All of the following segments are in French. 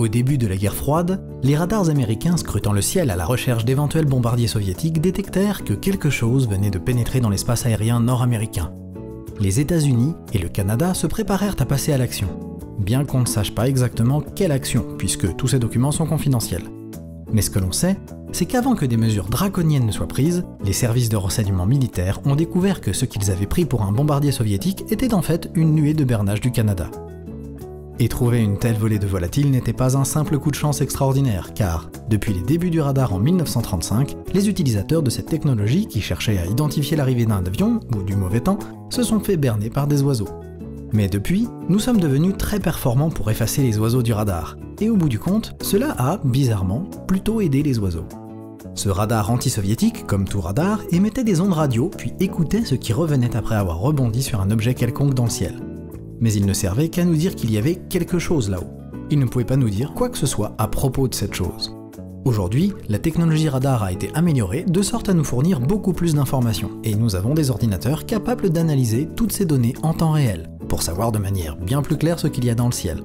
Au début de la guerre froide, les radars américains scrutant le ciel à la recherche d'éventuels bombardiers soviétiques détectèrent que quelque chose venait de pénétrer dans l'espace aérien nord-américain. Les États-Unis et le Canada se préparèrent à passer à l'action, bien qu'on ne sache pas exactement quelle action, puisque tous ces documents sont confidentiels. Mais ce que l'on sait, c'est qu'avant que des mesures draconiennes ne soient prises, les services de renseignement militaires ont découvert que ce qu'ils avaient pris pour un bombardier soviétique était en fait une nuée de bernache du Canada. Et trouver une telle volée de volatiles n'était pas un simple coup de chance extraordinaire, car, depuis les débuts du radar en 1935, les utilisateurs de cette technologie qui cherchaient à identifier l'arrivée d'un avion, ou du mauvais temps, se sont fait berner par des oiseaux. Mais depuis, nous sommes devenus très performants pour effacer les oiseaux du radar, et au bout du compte, cela a, bizarrement, plutôt aidé les oiseaux. Ce radar anti-soviétique, comme tout radar, émettait des ondes radio, puis écoutait ce qui revenait après avoir rebondi sur un objet quelconque dans le ciel. Mais il ne servait qu'à nous dire qu'il y avait quelque chose là-haut. Il ne pouvait pas nous dire quoi que ce soit à propos de cette chose. Aujourd'hui, la technologie radar a été améliorée de sorte à nous fournir beaucoup plus d'informations, et nous avons des ordinateurs capables d'analyser toutes ces données en temps réel, pour savoir de manière bien plus claire ce qu'il y a dans le ciel.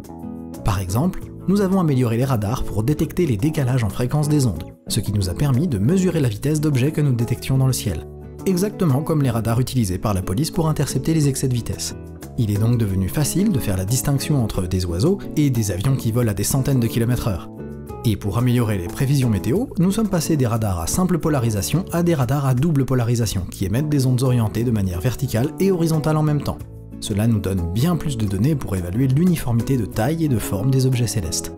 Par exemple, nous avons amélioré les radars pour détecter les décalages en fréquence des ondes, ce qui nous a permis de mesurer la vitesse d'objets que nous détections dans le ciel, exactement comme les radars utilisés par la police pour intercepter les excès de vitesse. Il est donc devenu facile de faire la distinction entre des oiseaux et des avions qui volent à des centaines de kilomètres/heure. Et pour améliorer les prévisions météo, nous sommes passés des radars à simple polarisation à des radars à double polarisation, qui émettent des ondes orientées de manière verticale et horizontale en même temps. Cela nous donne bien plus de données pour évaluer l'uniformité de taille et de forme des objets célestes.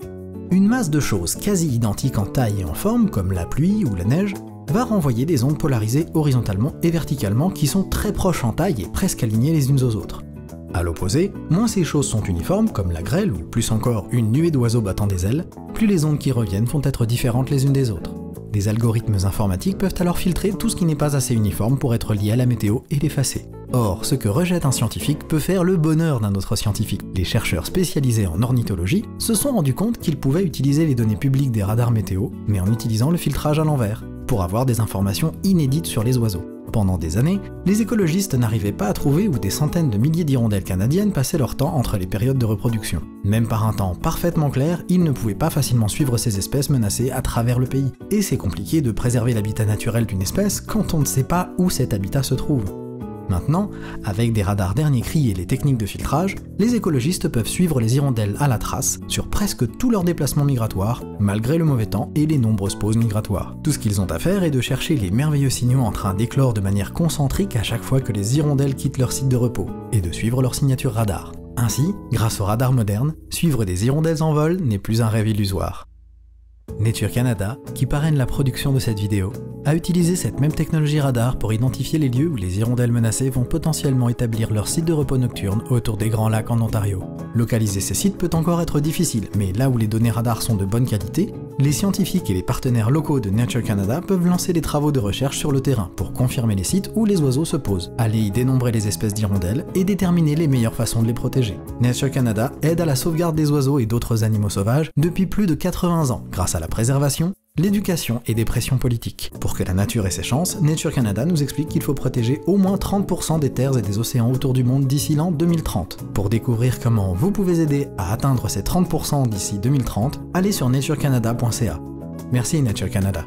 Une masse de choses quasi identiques en taille et en forme, comme la pluie ou la neige, va renvoyer des ondes polarisées horizontalement et verticalement qui sont très proches en taille et presque alignées les unes aux autres. A l'opposé, moins ces choses sont uniformes, comme la grêle ou plus encore une nuée d'oiseaux battant des ailes, plus les ondes qui reviennent vont être différentes les unes des autres. Des algorithmes informatiques peuvent alors filtrer tout ce qui n'est pas assez uniforme pour être lié à la météo et l'effacer. Or, ce que rejette un scientifique peut faire le bonheur d'un autre scientifique. Les chercheurs spécialisés en ornithologie se sont rendus compte qu'ils pouvaient utiliser les données publiques des radars météo, mais en utilisant le filtrage à l'envers, pour avoir des informations inédites sur les oiseaux. Pendant des années, les écologistes n'arrivaient pas à trouver où des centaines de milliers d'hirondelles canadiennes passaient leur temps entre les périodes de reproduction. Même par un temps parfaitement clair, ils ne pouvaient pas facilement suivre ces espèces menacées à travers le pays. Et c'est compliqué de préserver l'habitat naturel d'une espèce quand on ne sait pas où cet habitat se trouve. Maintenant, avec des radars dernier cri et les techniques de filtrage, les écologistes peuvent suivre les hirondelles à la trace sur presque tous leurs déplacements migratoires, malgré le mauvais temps et les nombreuses pauses migratoires. Tout ce qu'ils ont à faire est de chercher les merveilleux signaux en train d'éclore de manière concentrique à chaque fois que les hirondelles quittent leur site de repos, et de suivre leur signature radar. Ainsi, grâce aux radars modernes, suivre des hirondelles en vol n'est plus un rêve illusoire. Nature Canada, qui parraine la production de cette vidéo, a utilisé cette même technologie radar pour identifier les lieux où les hirondelles menacées vont potentiellement établir leur site de repos nocturne autour des Grands Lacs en Ontario. Localiser ces sites peut encore être difficile, mais là où les données radar sont de bonne qualité, les scientifiques et les partenaires locaux de Nature Canada peuvent lancer des travaux de recherche sur le terrain pour confirmer les sites où les oiseaux se posent, aller y dénombrer les espèces d'hirondelles et déterminer les meilleures façons de les protéger. Nature Canada aide à la sauvegarde des oiseaux et d'autres animaux sauvages depuis plus de 80 ans grâce à la préservation, l'éducation et des pressions politiques. Pour que la nature ait ses chances, Nature Canada nous explique qu'il faut protéger au moins 30% des terres et des océans autour du monde d'ici l'an 2030. Pour découvrir comment vous pouvez aider à atteindre ces 30% d'ici 2030, allez sur naturecanada.ca. Merci Nature Canada.